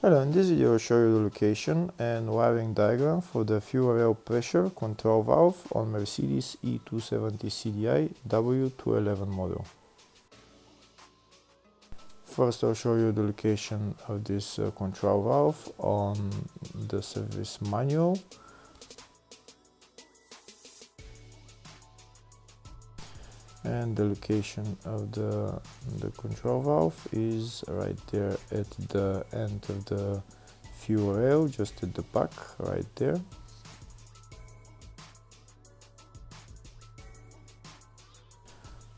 Hello, in this video I'll show you the location and wiring diagram for the fuel rail pressure control valve on Mercedes E270 CDI W211 model. First I'll show you the location of this control valve on the service manual. And the location of the control valve is right there at the end of the fuel rail, just at the back, right there.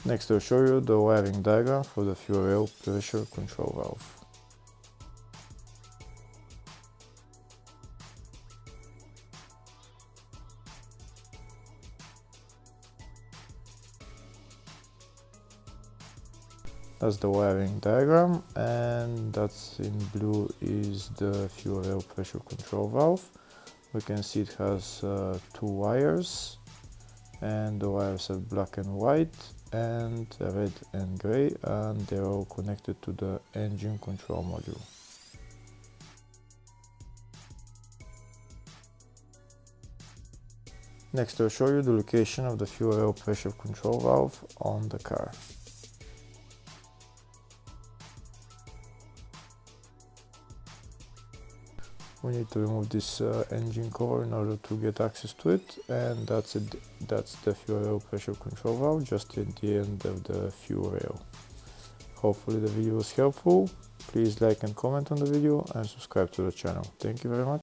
Next I'll show you the wiring diagram for the fuel rail pressure control valve. That's the wiring diagram, and that's in blue is the fuel rail pressure control valve. We can see it has two wires, and the wires are black and white and red and gray, and they're all connected to the engine control module. Next I'll show you the location of the fuel rail pressure control valve on the car. We need to remove this engine cover in order to get access to it, and that's the fuel rail pressure control valve just at the end of the fuel rail. Hopefully the video was helpful. Please like and comment on the video and subscribe to the channel. Thank you very much.